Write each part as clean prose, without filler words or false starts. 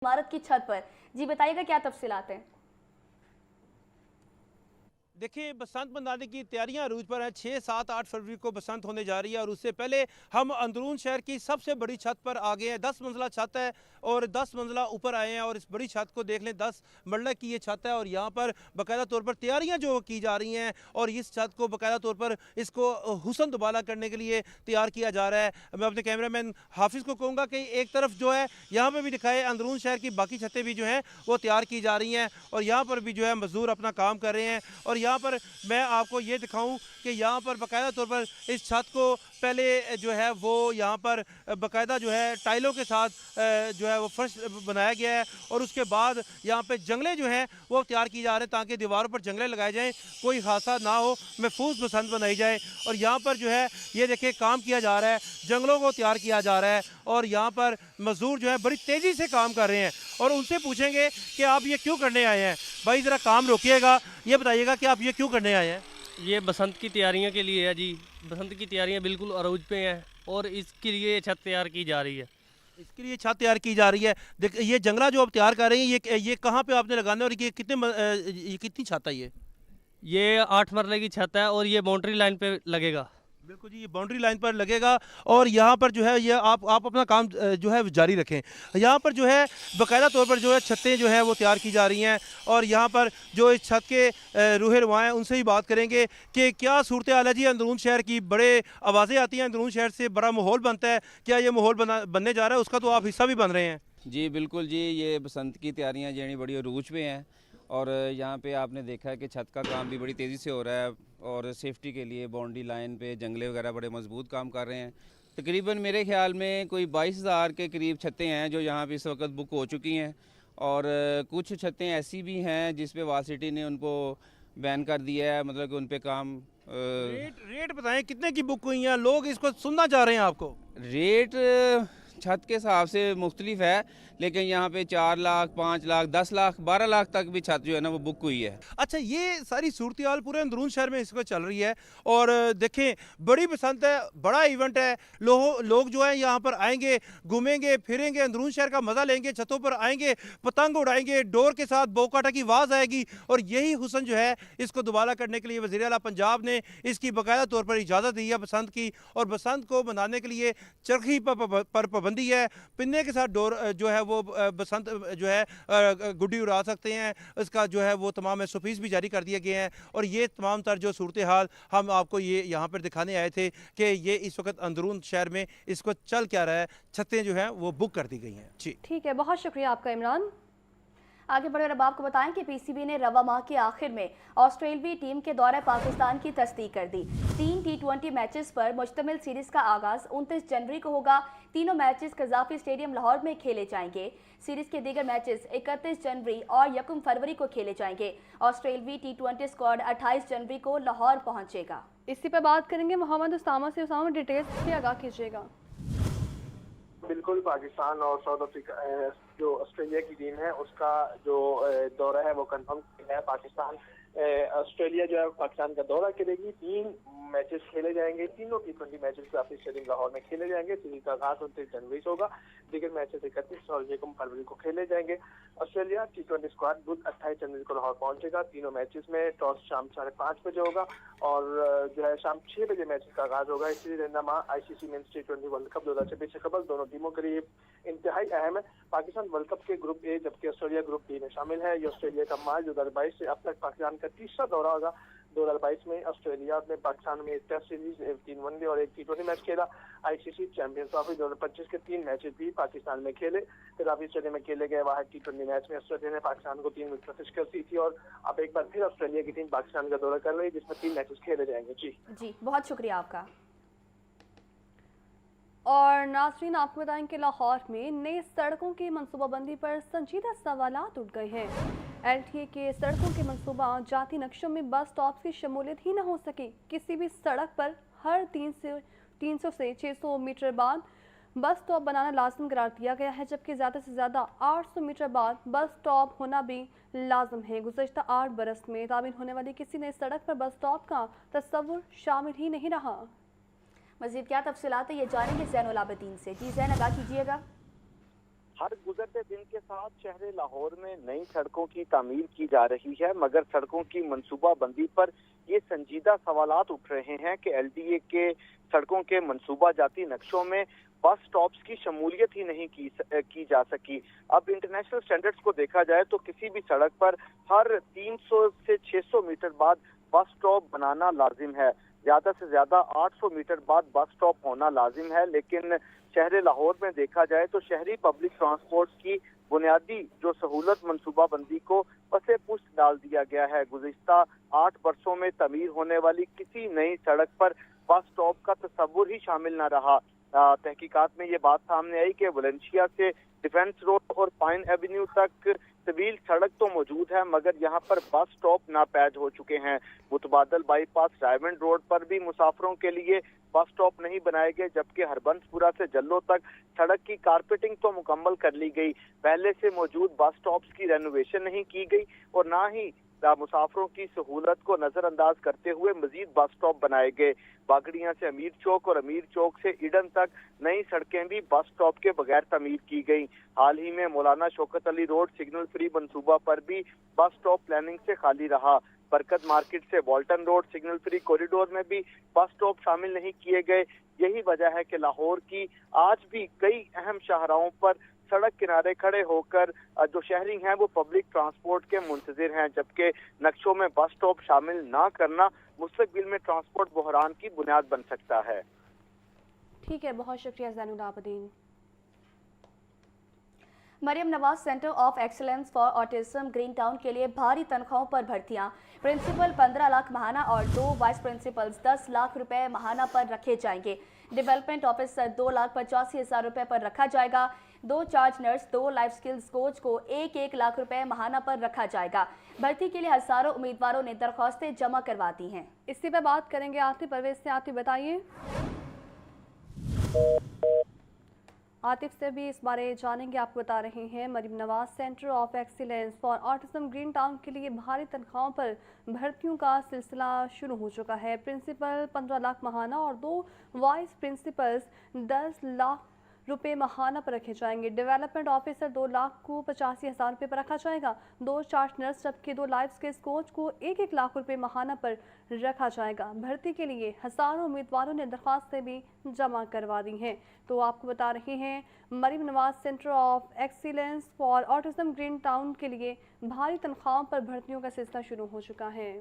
इमारत की छत पर। जी बताइएगा क्या तफसीलात हैं। देखिए, बसंत मनाने की तैयारियां अरूज पर हैं। 6, 7, 8 फरवरी को बसंत होने जा रही है और उससे पहले हम अंदरून शहर की सबसे बड़ी छत पर आ गए हैं। 10 मंजिला छत है और 10 मंजिला ऊपर आए हैं और इस बड़ी छत को देख लें। 10 मंजिला की ये छत है और यहाँ पर बाकायदा तौर पर तैयारियां जो की जा रही हैं और इस छत को बाकायदा तौर पर इसको हुसन दुबाला करने के लिए तैयार किया जा रहा है। मैं अपने कैमरामैन हाफिज़ को कहूँगा कि एक तरफ जो है यहाँ पर भी दिखाए अंदरून शहर की बाकी छतें भी जो हैं वो तैयार की जा रही हैं और यहाँ पर भी जो है मजदूर अपना काम कर रहे हैं। और यहाँ पर मैं आपको ये दिखाऊं कि यहाँ पर बाकायदा तौर पर इस छत को पहले जो है वो यहाँ पर बाकायदा जो है टाइलों के साथ जो है वो फर्श बनाया गया है और उसके बाद यहाँ पे जंगले जो हैं वो तैयार किए जा रहे हैं ताकि दीवारों पर जंगले लगाए जाएं, कोई हादसा ना हो, महफूज बसंत बनाई जाए। और यहाँ पर जो है ये देखिए काम किया जा रहा है, जंगलों को तैयार किया जा रहा है और यहाँ पर मजदूर जो है बड़ी तेज़ी से काम कर रहे हैं और उनसे पूछेंगे कि आप ये क्यों करने आए हैं। भाई ज़रा काम रोकिएगा, ये बताइएगा कि आप ये क्यों करने आए हैं। ये बसंत की तैयारियों के लिए है जी। बसंत की तैयारियां बिल्कुल अरूज पे हैं और इसके लिए छत तैयार की जा रही है। इसके लिए छत तैयार की जा रही है। देख ये जंगला जो आप तैयार कर रहे हैं ये कहाँ पे आपने लगाना है और ये ये कितनी छत है ये 8 मरले की छत है और ये बाउंड्री लाइन पे लगेगा। बिल्कुल जी, ये बाउंड्री लाइन पर लगेगा और यहाँ पर जो है ये आप अपना काम जो है जारी रखें। यहाँ पर जो है बाकायदा तौर पर जो है छतें जो है वो तैयार की जा रही हैं और यहाँ पर जो इस छत के रूहे रुआ हैं उनसे ही बात करेंगे कि क्या सूरत हाल है जी अंदरून शहर की। बड़े आवाज़ें आती हैं अंदरून शहर से, बड़ा माहौल बनता है, क्या ये माहौल बनने जा रहा है? उसका तो आप हिस्सा भी बन रहे हैं। जी बिल्कुल जी, ये बसंत की तैयारियां यानी बड़ी अरूज पे हैं और यहाँ पे आपने देखा है कि छत का काम भी बड़ी तेज़ी से हो रहा है और सेफ्टी के लिए बाउंड्री लाइन पे जंगले वगैरह बड़े मजबूत काम कर रहे हैं। तकरीबन मेरे ख्याल में कोई 22,000 के करीब छतें हैं जो यहाँ पे इस वक्त बुक हो चुकी हैं और कुछ छतें ऐसी भी हैं जिस पे वाल सिटी ने उनको बैन कर दिया है, मतलब कि उन पे काम रेट बताएं कितने की बुक हुई हैं, लोग इसको सुनना चाह रहे हैं आपको। रेट छत के हिसाब से मुख्तलिफ है, लेकिन यहाँ पे 4 लाख, 5 लाख, 10 लाख, 12 लाख तक भी छत जो है ना वो बुक हुई है। अच्छा, ये सारी सूरत हाल पूरे अंदरून शहर में इसको चल रही है और देखें बड़ी पसंद है, बड़ा इवेंट है। लोग जो है यहाँ पर आएंगे, घूमेंगे फिरेंगे, अंदरून शहर का मज़ा लेंगे, छतों पर आएंगे, पतंग उड़ाएंगे, डोर के साथ बोकाटा की आवाज़ आएगी और यही हुसन जो है इसको दोबारा करने के लिए वज़ीर आला पंजाब ने इसकी बाकायदा तौर पर इजाज़त दी है बसंत की। और बसंत को मनाने के लिए चरखी पर पाबंदी है। पिन्ने के साथ डोर जो है वो बसंत जो है गुड्डी उड़ा सकते हैं, इसका जो है वो तमाम एसओपीज भी जारी कर दिए गए हैं और ये तमाम तर जो सूरत हाल हम आपको ये यहाँ पर दिखाने आए थे कि ये इस वक्त अंदरून शहर में इसको चल क्या रहा है। छतें जो हैं वो बुक कर दी गई हैं। जी ठीक है, बहुत शुक्रिया आपका इमरान। आगे बढ़कर अब आपको बताएं कि पीसीबी ने रवा माह के आखिर में ऑस्ट्रेलवी टीम के दौरे पाकिस्तान की तस्दीक कर दी। 3 T20 मैचेस पर मुश्तमिल सीरीज का आगाज 29 जनवरी को होगा। तीनों मैचेस कज़ाफी स्टेडियम लाहौर में खेले जाएंगे। सीरीज के दीगर मैचेस 31 जनवरी और 1 फरवरी को खेले जाएंगे। ऑस्ट्रेलवी T20 स्क्वाड 28 जनवरी को लाहौर पहुंचेगा। इसी पर बात करेंगे मोहम्मद उसामा से। उसामा, डिटेल्स से आगाह कीजिएगा। बिल्कुल, पाकिस्तान और साउथ अफ्रीका जो ऑस्ट्रेलिया की टीम है उसका जो दौरा है वो कंफर्म है। पाकिस्तान ऑस्ट्रेलिया जो है पाकिस्तान का दौरा करेगी। 3 मैचेस खेले जाएंगे, तीनों T20 मैचेस काफी स्टेडियम लाहौर में खेले जाएंगे। सीरीज का आगाज 29 जनवरी से होगा। दीगर मैचेस 31 और 1 फरवरी को खेले जाएंगे। ऑस्ट्रेलिया T20 स्क्वाड बुध 28 जनवरी को लाहौर पहुंचेगा। तीनों मैचेस में टॉस शाम 5:30 बजे होगा और जो है शाम 6 बजे मैचेस का आगाज होगा। इसी रहनमा ICC men's T20 world cup 2026 से कबल दोनों टीमों के लिए इंतहाई अहम है। पाकिस्तान वर्ल्ड कप के ग्रुप ए जबकि ऑस्ट्रेलिया ग्रुप बी में शामिल है। ये ऑस्ट्रेलिया का मार्च 2022 से अब तक पाकिस्तान का तीसरा दौरा होगा। 2022 में ऑस्ट्रेलिया ने पाकिस्तान में एक टेस्ट सीरीज, 3 वनडे और 1 T20 मैच खेला। ICC चैंपियंस ट्रॉफी 2025 के 3 मैचेस भी पाकिस्तान में खेले। कज़ाफी स्टेडियम में खेले गए वाहिद T20 मैच में ऑस्ट्रेलिया ने पाकिस्तान को 3 विकेट से शिकस्त दी थी और अब एक बार फिर ऑस्ट्रेलिया की टीम पाकिस्तान का दौरा कर रही है जिसमें 3 मैचेस खेले जाएंगे। जी बहुत शुक्रिया आपका। और नाज़रीन, आपको बताएं कि लाहौर में नई सड़कों की मनसूबाबंदी पर संजीदा सवालात उठ गए हैं। LTA के सड़कों के मनसूबा जाती नक्शों में बस स्टॉप की शमूलियत ही न हो सकी। किसी भी सड़क पर हर 300 से 600 मीटर बाद बस स्टॉप बनाना लाजम करार दिया गया है, जबकि ज़्यादा से ज़्यादा 800 मीटर बाद बस स्टॉप होना भी लाजम है। गुज़श्ता 8 बरस में तामीर होने वाली किसी नई सड़क पर बस स्टॉप का तस्वुर शामिल ही नहीं रहा। मज़ीद क्या तफसीलात है ये जानेंगे ज़ैनुल आबिदीन से। जी ज़ैन, आगाह कीजिएगा। हर गुजरते दिन के साथ शहर लाहौर में नई सड़कों की तामीर की जा रही है, मगर सड़कों की मंसूबाबंदी पर ये संजीदा सवालात उठ रहे हैं कि एलडीए के सड़कों के मंसूबा जाती नक्शों में बस स्टॉप्स की शमूलियत ही नहीं की जा सकी। अब इंटरनेशनल स्टैंडर्ड्स को देखा जाए तो किसी भी सड़क पर हर 300 से 600 मीटर बाद बस स्टॉप बनाना लाजिम है, ज्यादा से ज्यादा 800 मीटर बाद बस स्टॉप होना लाजिम है। लेकिन शहर लाहौर में देखा जाए तो शहरी पब्लिक ट्रांसपोर्ट की बुनियादी जो सहूलत मंसूबाबंदी को पसे पुष्ट डाल दिया गया है। गुज़िश्ता 8 वर्षों में तमीर होने वाली किसी नई सड़क पर बस स्टॉप का तस्वुर ही शामिल न रहा। तहकीकात में ये बात सामने आई कि वलेंशिया से डिफेंस रोड और पाइन एवेन्यू तक तवील सड़क तो मौजूद है, मगर यहाँ पर बस स्टॉप नापैद हो चुके हैं। मुतबादल बाईपास रायवंड रोड पर भी मुसाफिरों के लिए बस स्टॉप नहीं बनाए गए, जबकि हरबंसपुरा से जल्लो तक सड़क की कारपेटिंग तो मुकम्मल कर ली गई। पहले से मौजूद बस स्टॉप्स की रेनोवेशन नहीं की गई और ना ही मुसाफिरों की सहूलत को नजरअंदाज करते हुए मजीद बस स्टॉप बनाए गए। बागड़ियां से अमीर चौक और अमीर चौक से ईडन तक नई सड़कें भी बस स्टॉप के बगैर तमीर की गई। हाल ही में मौलाना Shaukat Ali road signal free मंसूबा पर भी बस स्टॉप प्लानिंग से खाली रहा। बरकत मार्केट से वॉल्टन रोड सिग्नल फ्री कॉरिडोर में भी बस स्टॉप शामिल नहीं किए गए। यही वजह है कि लाहौर की आज भी कई अहम शाहराहों पर सड़क किनारे खड़े होकर जो शहरी हैं वो पब्लिक ट्रांसपोर्ट के मुंतजिर हैं, जबकि नक्शों में बस स्टॉप शामिल ना करना मुस्तकबिल में ट्रांसपोर्ट बहरान की बुनियाद बन सकता है। ठीक है, बहुत शुक्रिया Zainul Abidin. Maryam Nawaz centre of excellence for autism Green Town के लिए भारी तनख्वाहों पर भर्तियां। प्रिंसिपल 15 लाख महाना और 2 वाइस प्रिंसिपल्स 10 लाख रुपए महाना पर रखे जाएंगे। डेवलपमेंट ऑफिसर 2,85,000 रुपए पर रखा जाएगा। 2 charge nurse, 2 life skills coach को 1-1 लाख रुपए महाना पर रखा जाएगा। भर्ती के लिए हजारों उम्मीदवारों ने दरख्वास्तें जमा करवा दी हैं। इसी पर बात करेंगे आतिफ परवेज से। आतिफ बताइए। आतिफ से भी इस बारे जानेंगे। आपको बता रहे हैं Maryam Nawaz centre of excellence for autism Green Town के लिए भारी तनख्वाहों पर भर्तियों का सिलसिला शुरू हो चुका है। प्रिंसिपल 15 लाख महाना और 2 वाइस प्रिंसिपल्स 10 लाख रुपए महाना पर रखे जाएंगे। डेवलपमेंट ऑफिसर 2,85,000 रुपये पर रखा जाएगा। 2 चार्ज नर्स जबकि 2 लाइफ स्किल्स कोच को 1-1 लाख रुपए महाना पर रखा जाएगा। भर्ती के लिए हजारों उम्मीदवारों ने दरख्वास्तें भी जमा करवा दी हैं। तो आपको बता रहे हैं Maryam Nawaz centre of excellence for autism Green Town के लिए भारी तनख्वाहों पर भर्तियों का सिलसिला शुरू हो चुका है।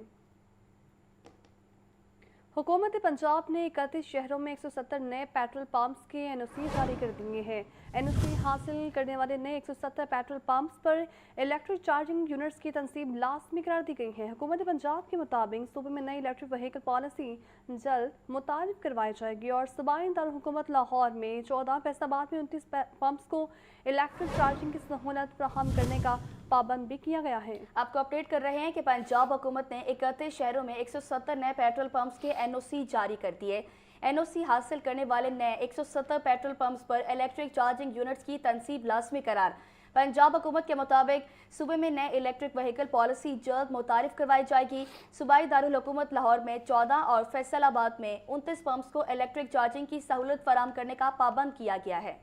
हुकूमत पंजाब ने 31 शहरों में 170 नए पेट्रोल पंप्स के एनओसी जारी कर दिए हैं। एनओसी हासिल करने वाले नए 170 पेट्रोल पंप्स पर इलेक्ट्रिक चार्जिंग यूनिट्स की तनसीब लाजमी करार दी गई है। हुकूमत पंजाब के मुताबिक सूबे में नई इलेक्ट्रिक व्हीकल पॉलिसी जल्द मुतारिफ करवाई जाएगी और सूबाई दारुल लाहौर में 14, फैसलाबाद में 29 पंप्स को इलेक्ट्रिक चार्जिंग की सहूलत फराहम करने का पाबंद भी किया गया है। आपको अपडेट कर रहे हैं कि पंजाब हुकूमत ने 31 शहरों में 170 नए पेट्रोल पंप्स के एनओसी जारी कर दिए। एनओसी हासिल करने वाले नए 170 पेट्रोल पंप्स पर इलेक्ट्रिक चार्जिंग यूनिट्स की तनसीब लाजमी करार। पंजाब हुकूमत के मुताबिक सूबे में नए इलेक्ट्रिक व्हीकल पॉलिसी जल्द मुतारिफ करवाई जाएगी। सूबाई दारुल हुकूमत लाहौर में 14 और फैसलाबाद में 29 पंप्स को इलेक्ट्रिक चार्जिंग की सहूलत फराहम करने का पाबंद किया गया है।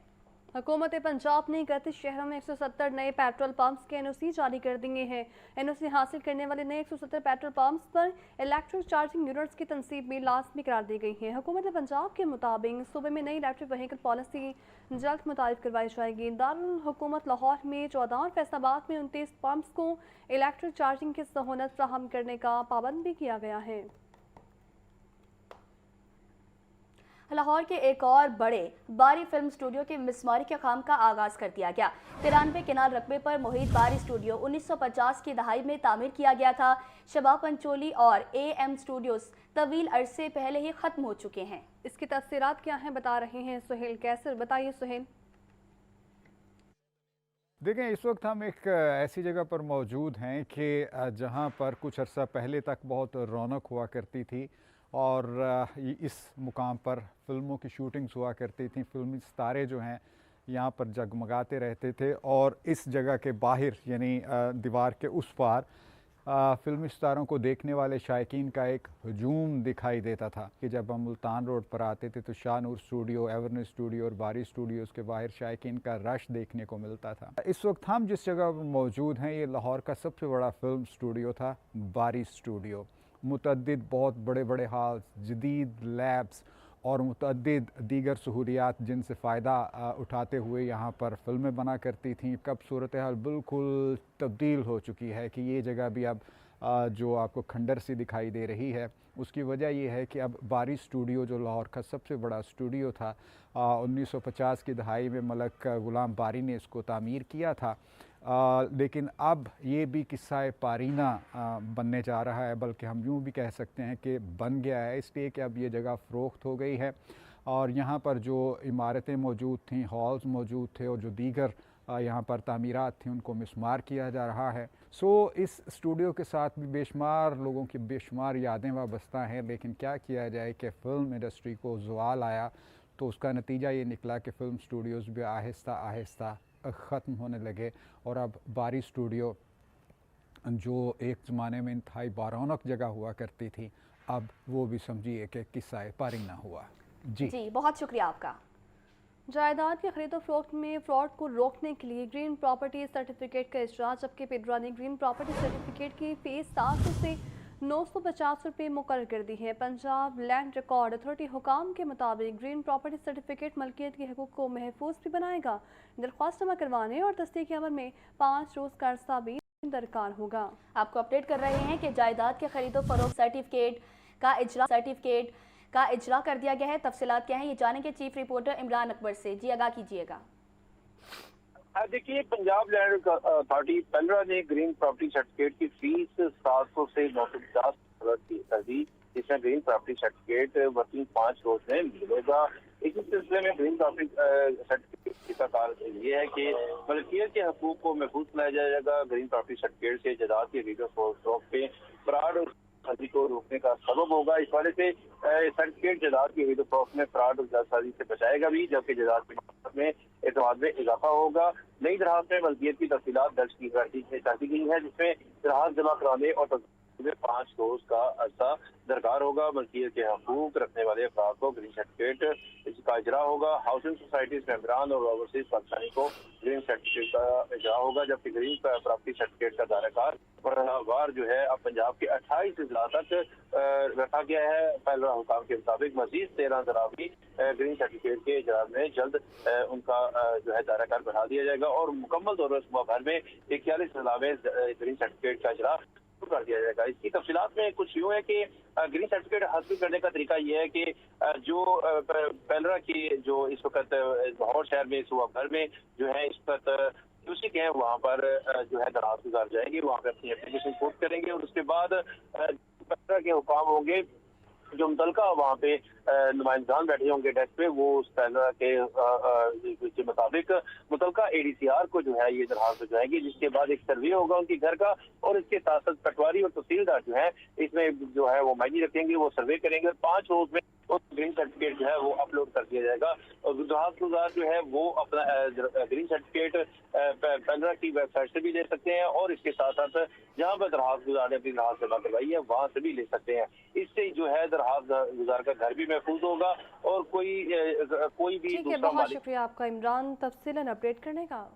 हुकूमत पंजाब ने 31 शहरों में 170 नए पेट्रोल पंप्स के एनओसी जारी कर दिए हैं। एनओसी हासिल करने वाले नए 170 पेट्रोल पंप्स पर इलेक्ट्रिक चार्जिंग यूनिट्स की तनसीब में लाजमी करार दी गई है। हुकूमत पंजाब के मुताबिक सूबे में नई इलेक्ट्रिक व्हीकल पॉलिसी जल्द मुतारिफ करवाई जाएगी। दारुल हुकूमत लाहौर में 14 और फैसलाबाद में 29 पंप्स को इलेक्ट्रिक चार्जिंग की सहूलत फराहम करने का पाबंद भी किया गया है। लाहौर के एक और बड़े बारी फिल्म स्टूडियो के मिसमारी के काम का आगाज कर दिया गया। 93 किनाल रकबे पर मोहित बारी स्टूडियो 1950 की दहाई में तामीर किया गया था। शबाब पंचोली और AM स्टूडियोज तवील अरसे पहले ही खत्म हो चुके हैं। इसकी तफसीरात क्या हैं बता रहे हैं सुहेल कैसर। बताइए सुहेल। देखें, इस वक्त हम एक ऐसी जगह पर मौजूद हैं कि जहां पर कुछ अर्सा पहले तक बहुत रौनक हुआ करती थी और इस मुकाम पर फिल्मों की शूटिंग्स हुआ करती थी। फिल्मी सितारे जो हैं यहाँ पर जगमगाते रहते थे और इस जगह के बाहर यानी दीवार के उस पार फिल्मी सितारों को देखने वाले शायकीन का एक हजूम दिखाई देता था कि जब हम मुल्तान रोड पर आते थे तो शाहनूर स्टूडियो, एवर्नेस स्टूडियो और बारी स्टूडियोज़ के बाहर शायकीन का रश देखने को मिलता था। इस वक्त हम जिस जगह पर मौजूद हैं ये लाहौर का सबसे बड़ा फिल्म स्टूडियो था, बारी स्टूडियो। मुतअद्दिद बहुत बड़े बड़े हॉल्स, जदीद लैब्स और मुतअद्दिद दीगर सहूलियात जिनसे फ़ायदा उठाते हुए यहाँ पर फ़िल्में बना करती थीं। कब सूरत हाल बिल्कुल तब्दील हो चुकी है कि ये जगह भी अब जो आपको खंडर सी दिखाई दे रही है, उसकी वजह ये है कि अब बारी स्टूडियो जो लाहौर का सबसे बड़ा स्टूडियो था, 1950 की दहाई में मलक ग़ुलाम बारी ने इसको तामीर किया था, लेकिन अब ये भी किस्सा पारीना बनने जा रहा है, बल्कि हम यूँ भी कह सकते हैं कि बन गया है, इसलिए कि अब ये जगह फ़रोख्त हो गई है और यहाँ पर जो इमारतें मौजूद थीं, हॉल्स मौजूद थे और जो दीगर यहाँ पर तामीरात थी उनको मिसमार किया जा रहा है। इस स्टूडियो के साथ भी बेशुमार लोगों की बेशुमार यादें वाबस्ता हैं, लेकिन क्या किया जाए कि फ़िल्म इंडस्ट्री को ज़वाल आया तो उसका नतीजा ये निकला कि फ़िल्म स्टूडियोज़ भी आहिस्ता आहिस्ता ख़त्म होने लगे और अब बारी स्टूडियो जो एक ज़माने में इंतहाई बारौनक जगह हुआ करती थी, अब वो भी समझिए कि किस्सा पारीना हुआ। जी, बहुत शुक्रिया आपका। जायदाद की खरीदो फरोख्त में फ्रॉड को रोकने के लिए ग्रीन प्रॉपर्टी सर्टिफिकेट का इजरा, जबकि पिडरा ने ग्रीन प्रॉपर्टी सर्टिफिकेट की फ़ीस 700 से 950 रुपये मुकर्रर कर दी है। पंजाब लैंड रिकॉर्ड अथॉरिटी हुकाम के मुताबिक ग्रीन प्रॉपर्टी सर्टिफिकेट मलकियत के हकूक़ को महफूज भी बनाएगा। दरख्वास्त जमा करवाने और तस्दीक के अमल में 5 रोज़ का अरसा भी दरकार होगा। आपको अपडेट कर रहे हैं कि जायदाद के खरीदो फरोख्त सर्टिफिकेट का इजरा कर दिया गया है। तफसीलात क्या हैं ये जानेंगे चीफ रिपोर्टर इमरान अकबर से। जी, आगाह कीजिएगा। देखिए, पंजाब लैंड अथॉरिटी पेल्ड्रा ने ग्रीन प्रॉपर्टी सर्टिफिकेट की फीस 700 से 950 कर दी, जिसमें ग्रीन प्रॉपर्टी सर्टिफिकेट वर्किंग 5 रोज में मिलेगा। इसी सिलसिले में ग्रीन प्रॉपर्टी सर्टिफिकेट का कार्य ये है कि मलकियत के हकूक को महफूज बनाया जाएगा। ग्रीन प्रॉपर्टी सर्टिफिकेट से जायदाद के खरीदो फरोख्त पे फ्रॉड जालसाजी को रोकने का सबब होगा। इस वजह से सर्टिफिकेट जायदाद की खरीदो फरोख्त में फ्रॉड और जालसाजी से बचाएगा भी, जबकि जायदाद में एतमाद में इजाफा होगा। नई दरखास्त में मलकियत की तफसीलात दर्ज की गई है, जिसमें दरखास्त जमा कराने और 5 रोज का अर्सा दरकार होगा। मलकियत के हकूक रखने वाले अफराद को ग्रीन सर्टिफिकेट इसका इजरा होगा। हाउसिंग सोसाइटीज मेंबरान और ओवरसीज पाकिस्तानी को ग्रीन सर्टिफिकेट का इजरा होगा, जबकि ग्रीन प्रॉपर्टी सर्टिफिकेट का दायराकार वार जो है अब पंजाब के 28 जिला तक रखा गया है। पहला हुकाम के मुताबिक मजीद 13 जराबी ग्रीन सर्टिफिकेट के इजरा में जल्द उनका जो है दायराकार बढ़ा दिया जाएगा और मुकम्मल तौर पर सूबा भर में 41 जिला में ग्रीन सर्टिफिकेट का इजरा कर दिया जाएगा। इसकी तफसीलात में कुछ यूँ है कि ग्रीन सर्टिफिकेट हासिल करने का तरीका यह है कि जो पेल्ड्रा की जो इस वक्त लाहौर शहर में सूबा भर में जो है इस वक्त के हैं वहाँ पर जो है दरखास्त गुजार जाएंगे, वहाँ पर अपनी एप्लीकेशन पोस्ट करेंगे और उसके बाद पेल्ड्रा के हुकाम होंगे जो मुतलका वहाँ पे नुमाइंदान बैठे होंगे डेस्क पे, वो उस पेल्ड्रा के मुताबिक मुतलका ADCR को जो है ये दरखास्त भिजवाएंगे, जिसके बाद एक सर्वे होगा उनके घर का और इसके साथ साथ पटवारी और तहसीलदार जो है इसमें जो है वो मायने रखेंगे, वो सर्वे करेंगे और 5 रोज में उस ग्रीन सर्टिफिकेट जो है वो अपलोड कर दिया जाएगा और दरखास्त गुजार जो है वो अपना ग्रीन सर्टिफिकेट पेल्ड्रा की वेबसाइट से भी ले सकते हैं और इसके साथ साथ जहाँ पर दरखास्त गुजार ने अपनी दरखास्त जमा करवाई है वहाँ से भी ले सकते हैं। इससे जो है दरखास्त गुजार का घर भी महफूज होगा और कोई भी ठीक है। बहुत शुक्रिया आपका इमरान तफसीलन अपडेट करने का।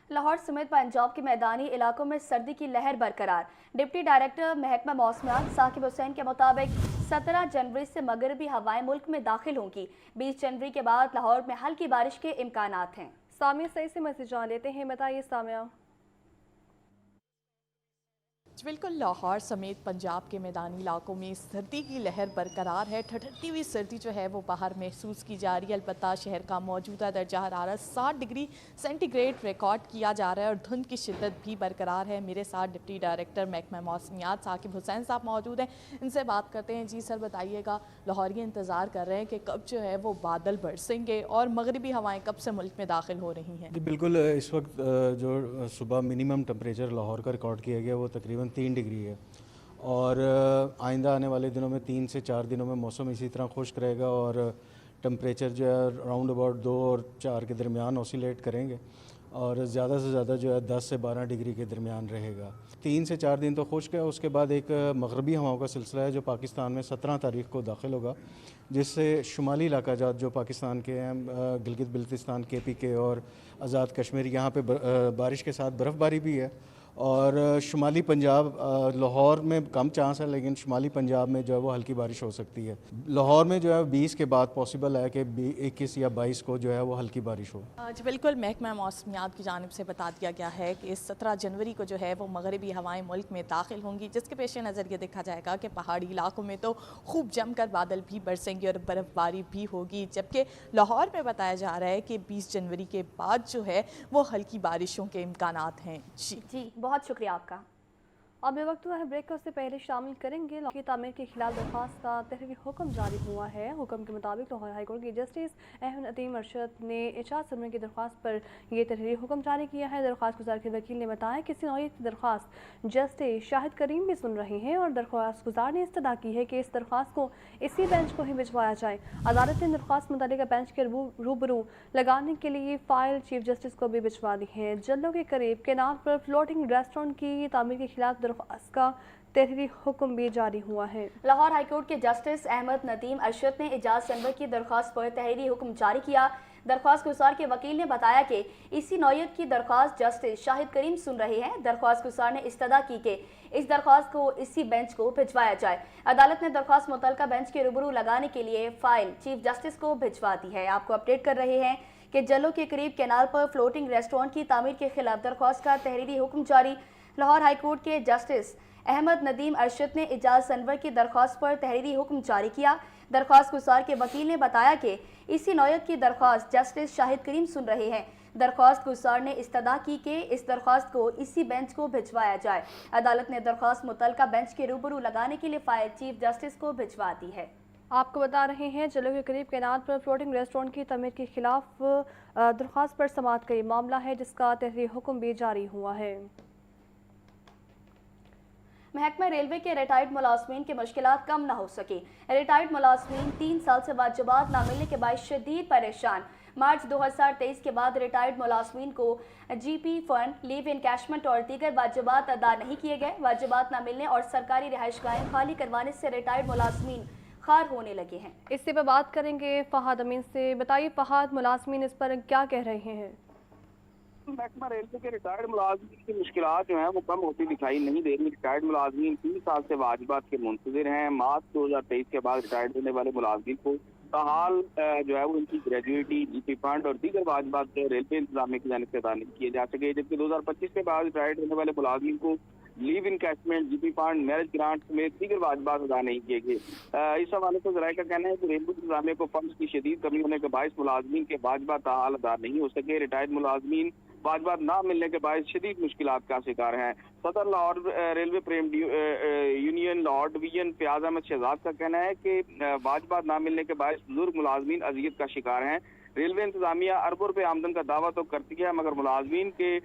लाहौर समेत पंजाब के मैदानी इलाकों में सर्दी की लहर बरकरार। डिप्टी डायरेक्टर महकमा मौसमियात साकिब हुसैन के मुताबिक 17 जनवरी से मगरबी हवाएं मुल्क में दाखिल होंगी। 20 जनवरी के बाद लाहौर में हल्की बारिश के इम्कानात हैं। सामिया सही से मैसेज जान लेते हैं, बताइए सामिया। बिल्कुल, लाहौर समेत पंजाब के मैदानी इलाकों में सर्दी की लहर बरकरार है। ठंडी हुई सर्दी जो है वो बाहर महसूस की जा रही है। अलबत्ता शहर का मौजूदा दर्जा हरारत 60 डिग्री सेंटीग्रेड रिकॉर्ड किया जा रहा है और धुंध की शिद्दत भी बरकरार है। मेरे साथ डिप्टी डायरेक्टर महकमा मौसमियात साकिब हुसैन साहब मौजूद हैं, इनसे बात करते हैं। जी सर, बताइएगा, लाहौरी इंतज़ार कर रहे हैं कि कब जो है वो बादल बरसेंगे और मगरबी हवाएँ कब से मुल्क में दाखिल हो रही हैं? जी बिल्कुल, इस वक्त जो सुबह मिनिमम टेम्परेचर लाहौर का रिकॉर्ड किया गया वो तकरीबन 3 डिग्री है और आइंदा आने वाले दिनों में 3 से 4 दिनों में मौसम इसी तरह खुश्क रहेगा और टेम्परेचर जो है अराउंड अबाउट 2 और 4 के दरमियान ऑसिलेट करेंगे और ज़्यादा से ज़्यादा जो है 10 से 12 डिग्री के दरमियान रहेगा। 3 से 4 दिन तो खुश्क है, उसके बाद एक मगरबी हवाओं का सिलसिला है जो पाकिस्तान में 17 तारीख को दाखिल होगा, जिससे शुमाली इलाका जात जो पाकिस्तान के हैं, गिलगित बल्तिस्तान, KPK और आज़ाद कश्मीर, यहाँ पे बारिश के साथ बर्फ़बारी भी है। और शुमाली पंजाब, लाहौर में कम चांस है, लेकिन शुमाली पंजाब में जो है वो हल्की बारिश हो सकती है। लाहौर में जो है 20 के बाद पॉसिबल है कि 21 या 22 को जो है वो हल्की बारिश हो। जी बिल्कुल, महकमा मौसमियात की जानिब से बता दिया गया है कि इस 17 जनवरी को जो है वो मगरबी हवाएं मुल्क में दाखिल होंगी, जिसके पेश नज़र ये देखा जाएगा कि पहाड़ी इलाकों में तो खूब जमकर बादल भी बरसेंगे और बर्फ़बारी भी होगी, जबकि लाहौर में बताया जा रहा है कि 20 जनवरी के बाद जो है वो हल्की बारिशों के इम्कानात हैं। जी बहुत शुक्रिया आपका। अब ये वक्त हुआ है ब्रेक, उससे पहले शामिल करेंगे लाहौर की तामीर के खिलाफ दरख्वास्त का तहरीरी हुक्म जारी हुआ है। हुक्म के मुताबिक लाहौर हाई कोर्ट के जस्टिस अहमद नदीम अरशद ने एजाज सरवर की दरख्वास्त पर यह तहरीरी हुक्म जारी किया है। दरख्वास्त गुजार के वकील ने बताया कि इसी नौयत की दरख्वास्त जस्टिस शाहिद करीम भी सुन रहे हैं और दरख्वास्त गुजार ने इस्तदा की है कि इस दरख्वास्त को इसी बेंच को ही भिजवाया जाए। अदालत ने दरख्वास्त मुतल्लिका बेंच के रूबरू लगाने के लिए फाइल चीफ जस्टिस को भी भिजवा दी है। जल्लों के करीब केनाल पर फ्लोटिंग रेस्टोरेंट की तामीर के खिलाफ दरख्वास्त का तहरीरी हुक्म भी जारी हुआ है। लाहौर हाईकोर्ट के जस्टिस अहमद नदीम अरशद ने एजाज सरवर की दरख्वास्त पर तहरीरी हुक्म जारी किया। दरख्वास्त गुजार के वकील ने बताया कि इसी नौयत की दरख्वास्त जस्टिस शाहिद करीम सुन रहे हैं। दरख्वास्त गुजार ने इस्तदा की कि इस दरख्वास्त को इसी बेंच को भिजवाया जाए। अदालत ने दरख्वास्त मुतल्लिका बेंच के रूबरू लगाने के लिए फाइल चीफ जस्टिस को भिजवा दी है। आपको अपडेट कर रहे हैं कि जल्लों के करीब केनाल पर फ्लोटिंग रेस्टोरेंट की तामीर के खिलाफ दरख्वास्त का तहरीरी हुक्म जारी। लाहौर हाईकोर्ट के जस्टिस अहमद नदीम अरशद ने एजाज सरवर की दरख्वास्त पर तहरीरी हुक्म जारी किया। दरख्वास्त गुजार के वकील ने बताया कि इसी नौयत की दरख्वास्त जस्टिस शाहिद करीम सुन रहे हैं। दरख्वास्त गुजार ने इस्तदा की कि इस दरख्वास्त को इसी बेंच को भिजवाया जाए। अदालत ने दरख्वास्त मुतल्लिका बेंच के रूबरू लगाने के लिए फाइल चीफ जस्टिस को भिजवा दी है। आपको बता रहे हैं जल्लों के करीब केनाल पर फ्लोटिंग रेस्टोरेंट की तमीर के खिलाफ दरख्वास्त पर समाअत का ये मामला है, जिसका तहरीरी हुक्म भी जारी हुआ है। महकमा रेलवे के रिटायर्ड मुलाजमीन की मुश्किलात कम न हो सकी। रिटायर्ड मुलाजमीन 3 साल से वाजिबात न मिलने के बाद शदीद परेशान। मार्च 2023 के बाद रिटायर्ड मुलाजमीन को GP फंड, लीव इनकैशमेंट और दीगर वाजिबात अदा नहीं किए गए। वाजिबात न मिलने और सरकारी रिहाइशगाहें खाली करवाने से रिटायर्ड मुलाजमीन खार होने लगे हैं। इससे पर बात करेंगे फहाद अमीन से। बताइए फहाद, मुलाजमीन इस पर क्या कह रहे हैं? महकमा रेलवे के रिटायर्ड मुलाजमीन की मुश्किलात जो हैं वो कम होती दिखाई नहीं दे रही। रिटायर्ड मुलाजमीन 3 साल से वाजिबात के मुंतज़िर हैं। मार्च 2023 के बाद रिटायर्ड होने वाले मुलाजमीन को ताहाल जो है वो इनकी ग्रेजुएटी, GP फंड और दीगर वाजिबात रेलवे इंतजामिया की जानिब से अदा नहीं किए जा सके, जबकि 2025 के बाद रिटायर्ड होने वाले मुलाजमीन को leave encashment, GP fund, marriage grant समेत दीगर वाजिबात अदा नहीं किए गए। इस हवाले से ज़राए का कहना है कि रेलवे इंतजामिया को फंड्स की शदीद कमी होने के बायस मुलाजमीन के वाजिबात ताहाल अदा नहीं हो सके। रिटायर्ड मुलाजमीन वाजिबात ना मिलने के बाद शदीद मुश्किलात का शिकार हैं। सदर लाहौर रेलवे प्रेम यूनियन लाहौर डिवीजन फयाज अहमद शहजाद का कहना है कि वाजिबात ना मिलने के बाद बुजुर्ग मुलाजमीन अजियत का शिकार हैं। रेलवे इंतजामिया अरबों रुपये आमदन का दावा तो करती है, मगर मुलाजमीन के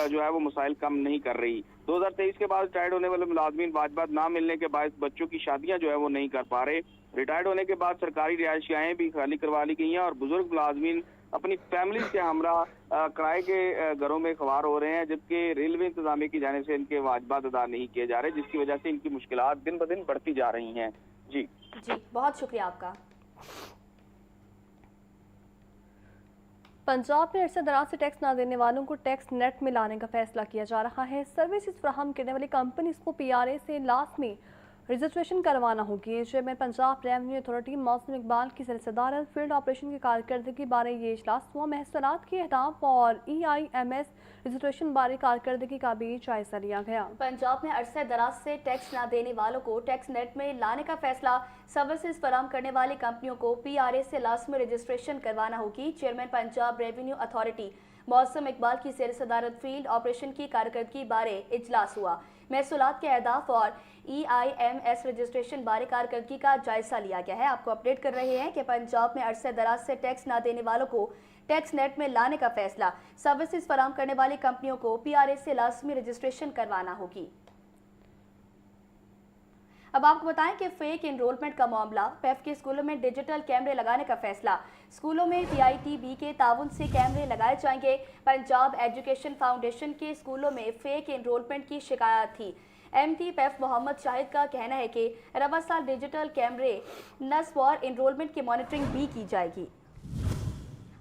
जो है वो मसाइल कम नहीं कर रही। 2023 के बाद रिटायर्ड होने वाले मुलाजमीन वाजिबात ना मिलने के बाद बच्चों की शादियां जो है वो नहीं कर पा रहे। रिटायर्ड होने के बाद सरकारी रिहायशगाहें भी खाली करवा ली गई हैं और बुजुर्ग मुलाजमीन अपनी फैमिली के हमरा किराए के घरों में खवार हो रहे हैं, जबकि रेलवे इंतजामिया की जाने से इनके वाजिबात अदा नहीं किए जा रहे, जिसकी वजह से इनकी मुश्किलात दिन ब दिन बढ़ती जा रही हैं। जी बहुत शुक्रिया आपका। पंजाब में अरसे दराज से टैक्स न देने वालों को टैक्स नेट में लाने का फैसला किया जा रहा है। सर्विसेज फराहम करने वाली कंपनीज को PRA से लाजमी रजिस्ट्रेशन करवाना होगी। चेयरमैन पंजाब रेवेन्यू अथॉरिटी मौसम इकबाल की सदारत फील्ड ऑपरेशन की कारकर्दगी बारे ये इजलास हुआ। महसूलात के अहदाफ और EIMS रजिस्ट्रेशन बारे कारकर्दगी का भी जायजा लिया गया। पंजाब में अरसे दराज से टैक्स न देने वालों को टैक्स नेट में लाने का फैसला। सर्विसेज फराहम करने वाली कंपनियों को PRA से लाजमी रजिस्ट्रेशन करवाना होगी। चेयरमैन पंजाब रेवेन्यू अथॉरिटी मौसम इकबाल की सदारत फील्ड ऑपरेशन की कारकर्दगी बारे इजलास हुआ। महसूलात के अहदाफ और EIMS रजिस्ट्रेशन बारे कारकर्दगी का जायजा लिया गया है। आपको अपडेट कर रहे हैं कि पंजाब में अरसे दराज से टैक्स न देने वालों को टैक्स नेट में लाने का फैसला। सर्विसेज फराहम करने वाली कंपनियों को PRA से लाजमी रजिस्ट्रेशन करवाना होगी। अब आपको बताएं कि फेक एनरोलमेंट का मामला, पैफ के स्कूलों में डिजिटल कैमरे लगाने का फैसला। स्कूलों में PITB के ताउन से कैमरे लगाए जाएंगे। पंजाब एजुकेशन फाउंडेशन के स्कूलों में फेक एनरोलमेंट की शिकायत थी। MD पैफ मोहम्मद शाहिद का कहना है कि रवा साल डिजिटल कैमरे नस्ब और एनरोलमेंट की मॉनिटरिंग भी की जाएगी।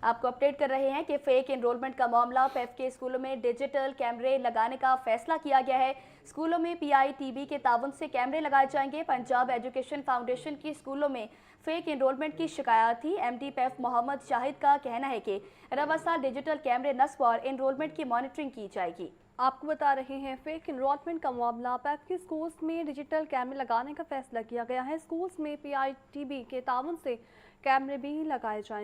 आपको अपडेट कर रहे हैं कि फेक एनरोलमेंट का मामला, पैफ के स्कूलों में डिजिटल कैमरे लगाने का फैसला किया गया है। स्कूलों में PITB के ताउन से कैमरे लगाए जाएंगे। पंजाब एजुकेशन फाउंडेशन की स्कूलों में फेक एनरोलमेंट की शिकायत थी। MD पैफ मोहम्मद शाहिद का कहना है कि रवा साल डिजिटल कैमरे नस्ब और एनरोलमेंट की मॉनिटरिंग की जाएगी। आपको बता रहे हैं फेक एनरोलमेंट का मामला, पैफ के स्कूल्स में डिजिटल कैमरे लगाने का फैसला किया गया है। स्कूल्स में PITB के ताउन से कैमरे भी लगाए जाएंगे।